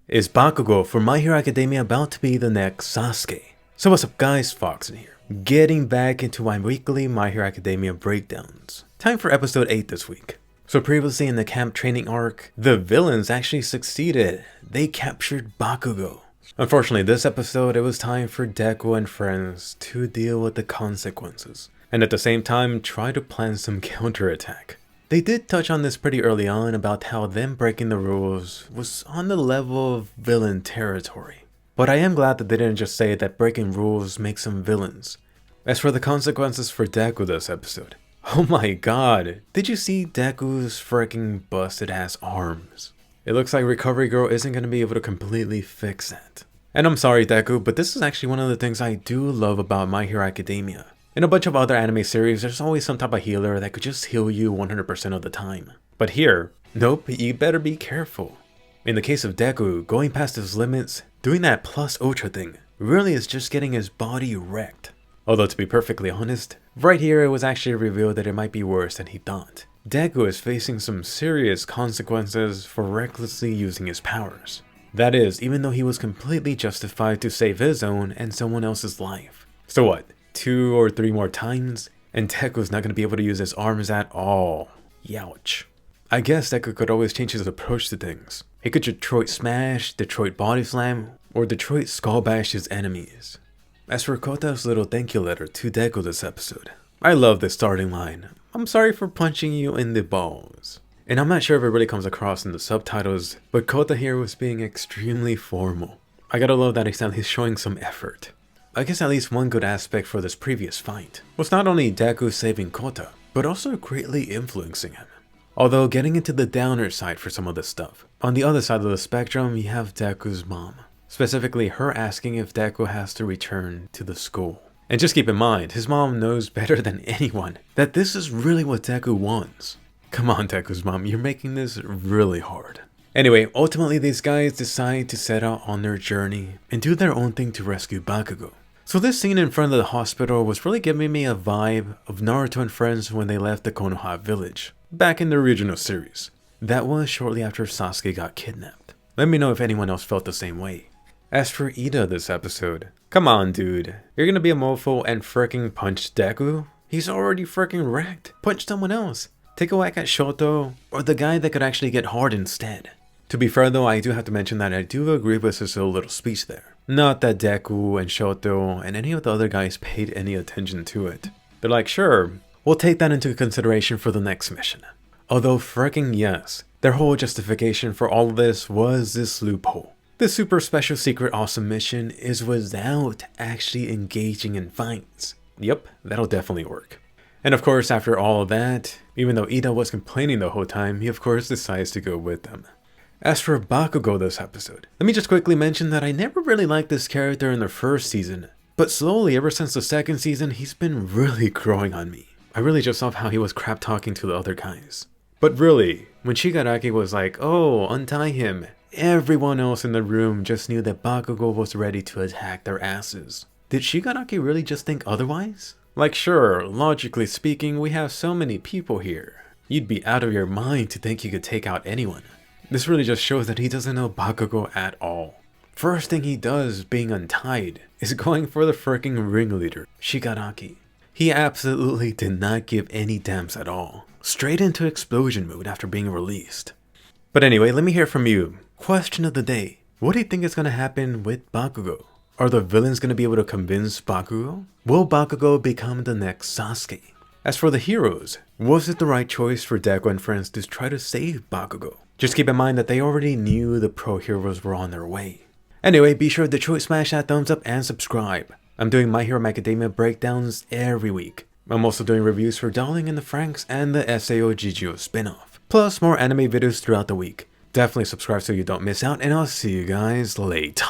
Is Bakugo from My Hero Academia about to be the next Sasuke? So what's up guys, Foxen here, getting back into my weekly My Hero Academia breakdowns. Time for episode 8 this week. So previously in the camp training arc, the villains actually succeeded. They captured Bakugo. Unfortunately this episode it was time for Deku and friends to deal with the consequences, and at the same time try to plan some counterattack. They did touch on this pretty early on about how them breaking the rules was on the level of villain territory. But I am glad that they didn't just say that breaking rules makes them villains. As for the consequences for Deku this episode, oh my god, did you see Deku's freaking busted ass arms? It looks like Recovery Girl isn't going to be able to completely fix that. And I'm sorry Deku, but this is actually one of the things I do love about My Hero Academia. In a bunch of other anime series, there's always some type of healer that could just heal you 100% of the time. But here, nope, you better be careful. In the case of Deku, going past his limits, doing that plus ultra thing, really is just getting his body wrecked. Although to be perfectly honest, right here it was actually revealed that it might be worse than he thought. Deku is facing some serious consequences for recklessly using his powers. That is, even though he was completely justified to save his own and someone else's life. So what? 2 or 3 more times, and Deku's not going to be able to use his arms at all. Youch. I guess Deku could always change his approach to things. He could Detroit Smash, Detroit Body Slam, or Detroit Skull Bash his enemies. As for Kota's little thank you letter to Deku this episode, I love this starting line. I'm sorry for punching you in the balls. And I'm not sure if it really comes across in the subtitles, but Kota here was being extremely formal. I gotta love that he's showing some effort. I guess at least one good aspect for this previous fight was not only Deku saving Kota, but also greatly influencing him. Although getting into the downer side for some of this stuff, on the other side of the spectrum you have Deku's mom. Specifically her asking if Deku has to return to the school. And just keep in mind, his mom knows better than anyone that this is really what Deku wants. Come on Deku's mom, you're making this really hard. Anyway, ultimately these guys decide to set out on their journey and do their own thing to rescue Bakugo. So this scene in front of the hospital was really giving me a vibe of Naruto and friends when they left the Konoha village, back in the original series. That was shortly after Sasuke got kidnapped. Let me know if anyone else felt the same way. As for Ida this episode, come on dude, you're gonna be a mofo and fricking punch Deku? He's already fricking wrecked. Punch someone else. Take a whack at Shoto, or the guy that could actually get hard instead. To be fair though, I do have to mention that I do agree with his little speech there. Not that Deku and Shoto and any of the other guys paid any attention to it. They're like, sure, we'll take that into consideration for the next mission. Although fricking yes, their whole justification for all of this was this loophole. This super special secret awesome mission is without actually engaging in fights. Yep, that'll definitely work. And of course after all of that, even though Ida was complaining the whole time, he of course decides to go with them. As for Bakugo this episode, let me just quickly mention that I never really liked this character in the first season, but slowly ever since the second season he's been really growing on me. I really just love how he was crap talking to the other guys. But really, when Shigaraki was like, oh, untie him, everyone else in the room just knew that Bakugo was ready to attack their asses. Did Shigaraki really just think otherwise? Like sure, logically speaking, we have so many people here. You'd be out of your mind to think you could take out anyone. This really just shows that he doesn't know Bakugo at all. First thing he does, being untied, is going for the freaking ringleader, Shigaraki. He absolutely did not give any damns at all. Straight into explosion mode after being released. But anyway, let me hear from you. Question of the day. What do you think is going to happen with Bakugo? Are the villains going to be able to convince Bakugo? Will Bakugo become the next Sasuke? As for the heroes, was it the right choice for Deku and friends to try to save Bakugo? Just keep in mind that they already knew the pro heroes were on their way. Anyway, be sure to Detroit smash that thumbs up and subscribe. I'm doing My Hero Academia breakdowns every week. I'm also doing reviews for Darling in the Franxx and the SAO spin-off. Plus more anime videos throughout the week. Definitely subscribe so you don't miss out, and I'll see you guys later.